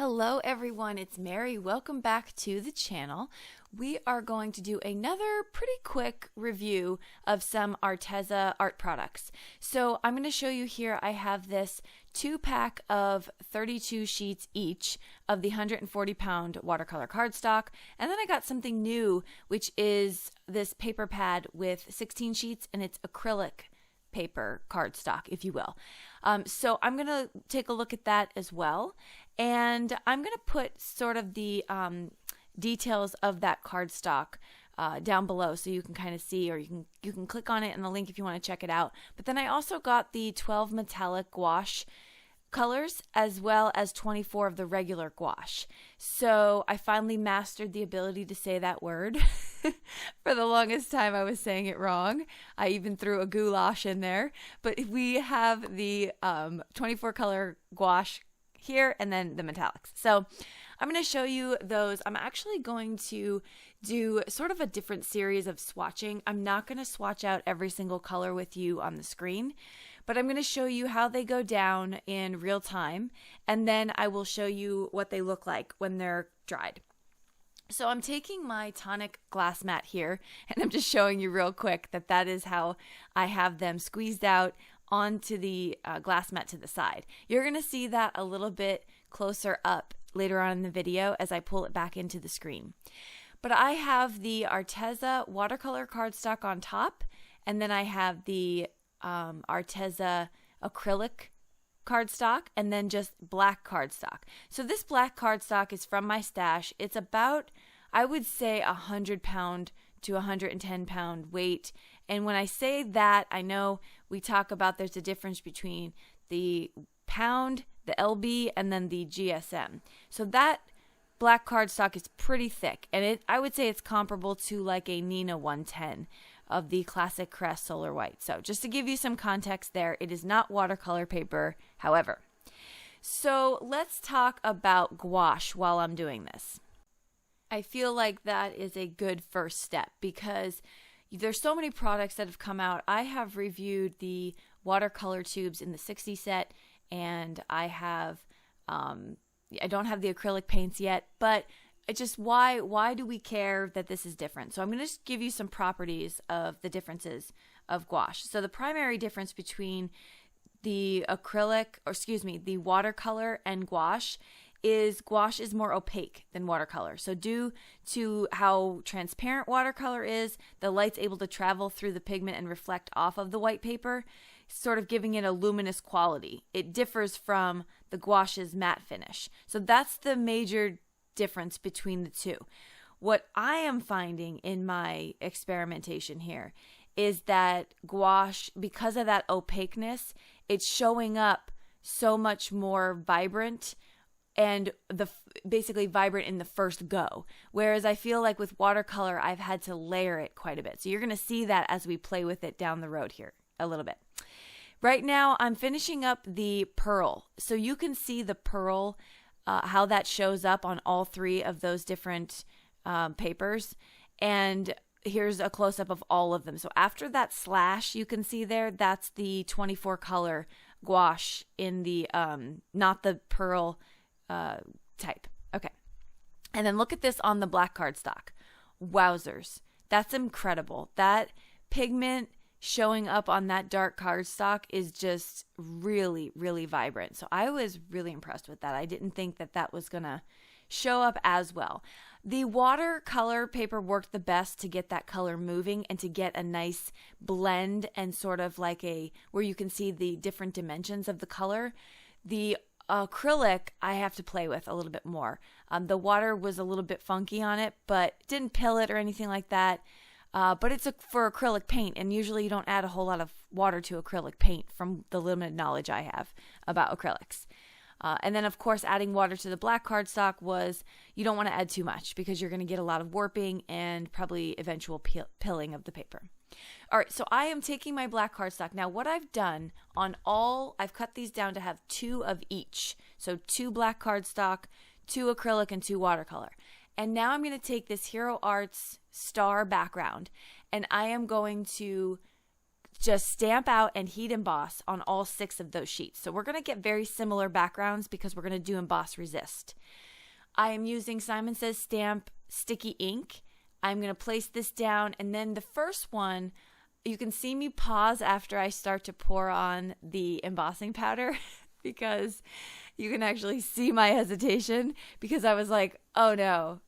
Hello everyone, it's Mary. Welcome back to the channel. We are going to do another pretty quick review of some Arteza art products. So I'm going to show you here, I have this 2-pack of 32 sheets each of the 140-pound watercolor cardstock. And then I got something new, which is this paper pad with 16 sheets, and it's acrylic paper cardstock, if you will. So I'm going to take a look at that as well. And I'm going to put sort of the details of that cardstock down below so you can kind of see, or you can click on it in the link if you want to check it out. But then I also got the 12 metallic gouache colors as well as 24 of the regular gouache. So I finally mastered the ability to say that word. For the longest time I was saying it wrong. I even threw a goulash in there. But we have the 24 color gouache here and then the metallics. So I'm going to show you those. I'm actually going to do sort of a different series of swatching. I'm not going to swatch out every single color with you on the screen, but I'm going to show you how they go down in real time, and then I will show you what they look like when they're dried. So I'm taking my Tonic glass mat here, and I'm just showing you real quick that that is how I have them squeezed out onto the glass mat to the side. You're going to see that a little bit closer up later on in the video as I pull it back into the screen. But I have the Arteza watercolor cardstock on top, and then I have the Arteza acrylic cardstock, and then just black cardstock. So this black cardstock is from my stash. It's about, I would say, 100-pound to 110-pound weight. And when I say that, I know we talk about there's a difference between the pound, the LB, and then the GSM. So that black cardstock is pretty thick, and I would say it's comparable to like a Nina 110 of the classic Crest Solar White. So just to give you some context there, it is not watercolor paper, however. So let's talk about gouache while I'm doing this. I feel like that is a good first step because there's so many products that have come out. I have reviewed the watercolor tubes in the 60 set, and I have, I don't have the acrylic paints yet, but it's just why do we care that this is different? So I'm going to just give you some properties of the differences of gouache. So the primary difference between the the watercolor and gouache is more opaque than watercolor. So due to how transparent watercolor is, the light's able to travel through the pigment and reflect off of the white paper, sort of giving it a luminous quality. It differs from the gouache's matte finish. So that's the major difference between the two. What I am finding in my experimentation here is that gouache, because of that opaqueness, it's showing up so much more vibrant and basically vibrant in the first go. Whereas I feel like with watercolor, I've had to layer it quite a bit. So you're going to see that as we play with it down the road here a little bit. Right now, I'm finishing up the pearl. So you can see the pearl, how that shows up on all three of those different papers. And here's a close-up of all of them. So after that slash you can see there, that's the 24 color gouache in the, not the pearl type. Okay. And then look at this on the black cardstock. Wowzers. That's incredible. That pigment showing up on that dark cardstock is just really, really vibrant. So I was really impressed with that. I didn't think that that was going to show up as well. The watercolor paper worked the best to get that color moving and to get a nice blend and sort of like where you can see the different dimensions of the color. The acrylic I have to play with a little bit more. The water was a little bit funky on it, but didn't pill it or anything like that. But it's for acrylic paint, and usually you don't add a whole lot of water to acrylic paint from the limited knowledge I have about acrylics. And then, of course, adding water to the black cardstock you don't want to add too much because you're going to get a lot of warping and probably eventual pilling of the paper. All right, so I am taking my black cardstock. Now, what I've done I've cut these down to have 2 of each. So 2 black cardstock, 2 acrylic, and 2 watercolor. And now I'm going to take this Hero Arts star background, and I am going to just stamp out and heat emboss on all 6 of those sheets. So we're going to get very similar backgrounds because we're going to do emboss resist. I am using Simon Says Stamp sticky ink. I'm going to place this down, and then the first one, you can see me pause after I start to pour on the embossing powder because you can actually see my hesitation because I was like, oh no.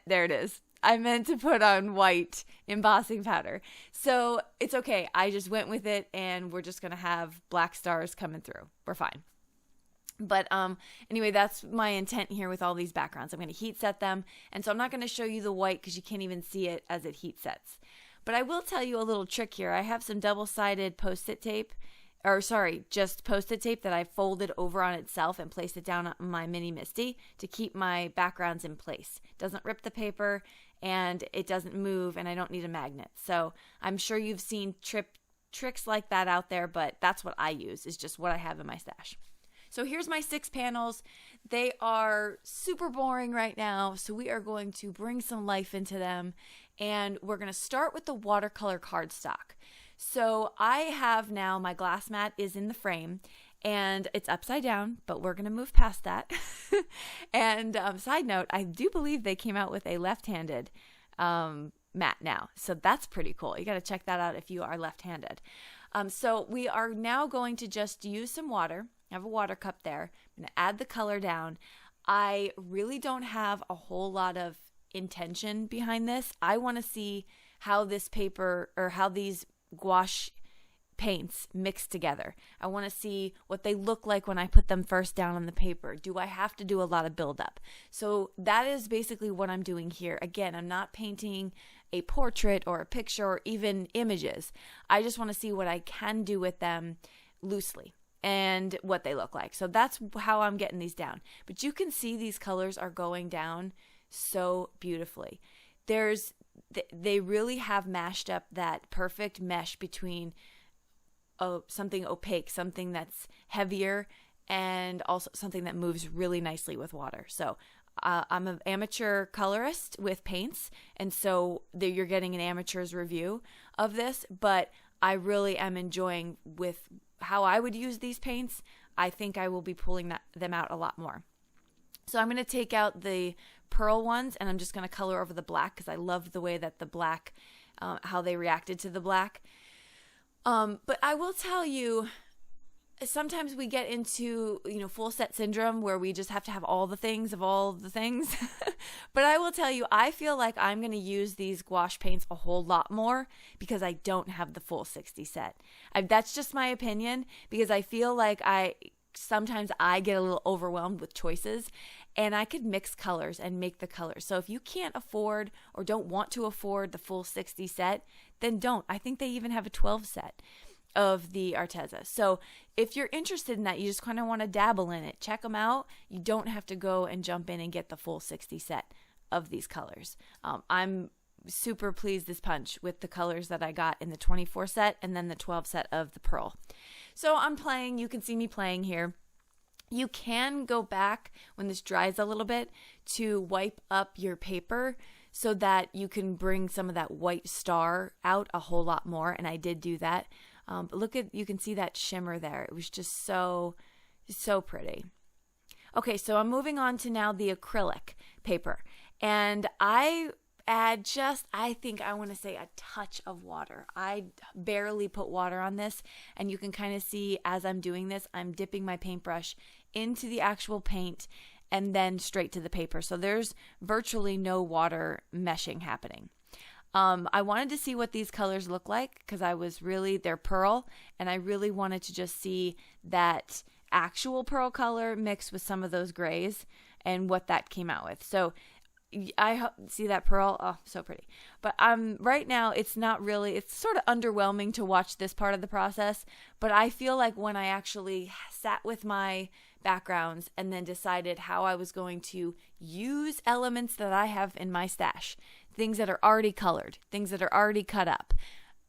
There it is. I meant to put on white embossing powder. So it's okay. I just went with it, and we're just going to have black stars coming through. We're fine. But anyway, that's my intent here with all these backgrounds. I'm going to heat set them. And so I'm not going to show you the white because you can't even see it as it heat sets. But I will tell you a little trick here. I have some double-sided post-it tape, just post-it tape that I folded over on itself and placed it down on my mini MISTI to keep my backgrounds in place. It doesn't rip the paper and it doesn't move, and I don't need a magnet. So I'm sure you've seen tricks like that out there, but that's what I use, is just what I have in my stash. So here's my 6 panels. They are super boring right now, so we are going to bring some life into them, and we're going to start with the watercolor cardstock. So I have now, my glass mat is in the frame, and it's upside down, but we're going to move past that. And side note, I do believe they came out with a left-handed mat now, so that's pretty cool. You got to check that out if you are left-handed. So we are now going to just use some water. I have a water cup there. I'm going to add the color down. I really don't have a whole lot of intention behind this. I want to see how this paper, or how these gouache paints mix together. I want to see what they look like when I put them first down on the paper. Do I have to do a lot of buildup? So that is basically what I'm doing here. Again, I'm not painting a portrait or a picture or even images. I just want to see what I can do with them loosely and what they look like. So that's how I'm getting these down. But you can see these colors are going down so beautifully. They really have mashed up that perfect mesh between something opaque, something that's heavier, and also something that moves really nicely with water. So I'm an amateur colorist with paints, and so you're getting an amateur's review of this, but I really am enjoying with how I would use these paints. I think I will be pulling them out a lot more. So I'm going to take out the pearl ones, and I'm just going to color over the black because I loved the way that the black, how they reacted to the black. But I will tell you, sometimes we get into, full set syndrome where we just have to have all the things of all the things. But I will tell you, I feel like I'm going to use these gouache paints a whole lot more because I don't have the full 60 set. That's just my opinion, because I feel like sometimes I get a little overwhelmed with choices, and I could mix colors and make the colors. So if you can't afford or don't want to afford the full 60 set, then don't. I think they even have a 12 set of the Arteza. So if you're interested in that, you just kind of want to dabble in it, check them out. You don't have to go and jump in and get the full 60 set of these colors. I'm super pleased this punch with the colors that I got in the 24 set and then the 12 set of the pearl. So I'm playing. You can see me playing here. You can go back when this dries a little bit to wipe up your paper so that you can bring some of that white star out a whole lot more, and I did do that. But you can see that shimmer there. It was just so pretty. Okay, so I'm moving on to now the acrylic paper, and I add I think I want to say a touch of water. I barely put water on this, and you can kind of see as I'm doing this, I'm dipping my paintbrush into the actual paint and then straight to the paper. So there's virtually no water meshing happening. I wanted to see what these colors look like because they're pearl, and I really wanted to just see that actual pearl color mixed with some of those grays and what that came out with. So I see that pearl. Oh, so pretty. But right now it's sort of underwhelming to watch this part of the process, but I feel like when I actually sat with my backgrounds and then decided how I was going to use elements that I have in my stash, things that are already colored, things that are already cut up,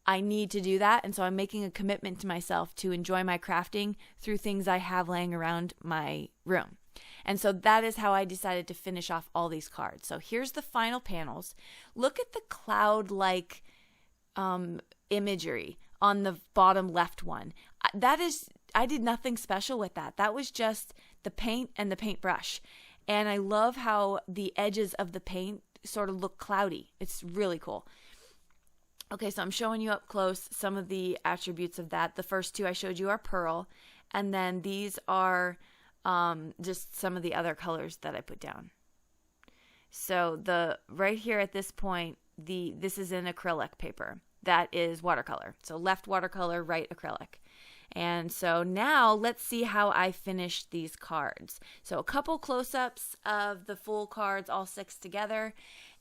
I need to do that. And so I'm making a commitment to myself to enjoy my crafting through things I have laying around my room. And so that is how I decided to finish off all these cards. So here's the final panels. Look at the cloud-like imagery on the bottom left one. I did nothing special with that. That was just the paint and the paintbrush. And I love how the edges of the paint sort of look cloudy. It's really cool. Okay, so I'm showing you up close some of the attributes of that. The first two I showed you are pearl, and then these are just some of the other colors that I put down. So right here at this point, this is an acrylic paper. That is watercolor. So left watercolor, right acrylic. And so now let's see how I finished these cards. So a couple close-ups of the full cards, all 6 together.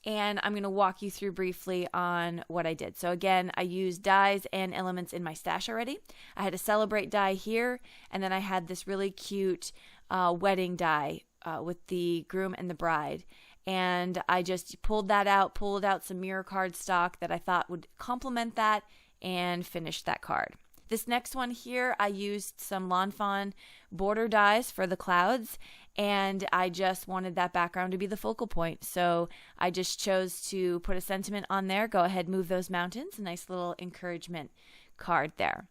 And I'm going to walk you through briefly on what I did. So again, I used dies and elements in my stash already. I had a Celebrate die here, and then I had this really cute wedding die with the groom and the bride. And I just pulled out some mirror cardstock that I thought would complement that, and finished that card. This next one here, I used some Lawn Fawn border dies for the clouds, and I just wanted that background to be the focal point. So I just chose to put a sentiment on there. Go ahead, move those mountains. A nice little encouragement card there.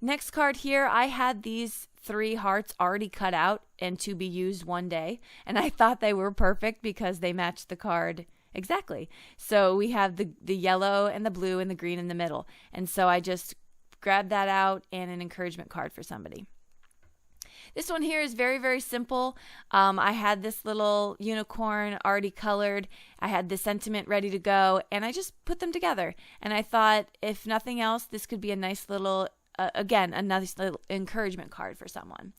Next card here, I had these 3 hearts already cut out and to be used one day, and I thought they were perfect because they matched the card exactly. So we have the yellow and the blue and the green in the middle, and so I just grabbed that out and an encouragement card for somebody. This one here is very, very simple. I had this little unicorn already colored. I had the sentiment ready to go, and I just put them together. And I thought, if nothing else, this could be a nice little, another little encouragement card for someone.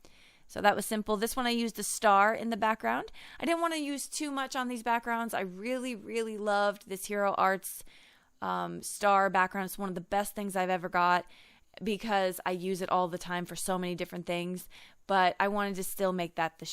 So that was simple. This one I used a star in the background. I didn't want to use too much on these backgrounds. I really, really loved this Hero Arts star background. It's one of the best things I've ever got, because I use it all the time for so many different things, but I wanted to still make that the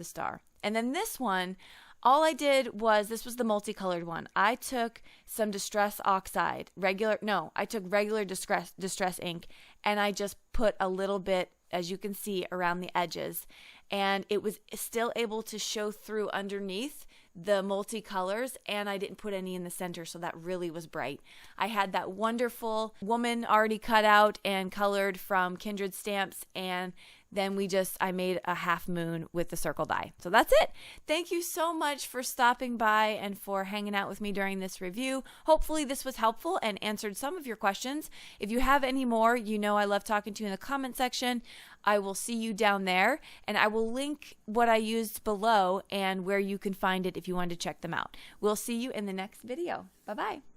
star. And then this one, all I did was, this was the multicolored one. I took some Distress Oxide, I took regular Distress ink, and I just put a little bit, as you can see, around the edges, and it was still able to show through underneath the multicolors, and I didn't put any in the center, so that really was bright. I had that wonderful woman already cut out and colored from Kindred Stamps, and then I made a half moon with the circle die. So that's it. Thank you so much for stopping by and for hanging out with me during this review. Hopefully this was helpful and answered some of your questions. If you have any more, you know I love talking to you in the comment section. I will see you down there, and I will link what I used below and where you can find it if you want to check them out. We'll see you in the next video. Bye-bye.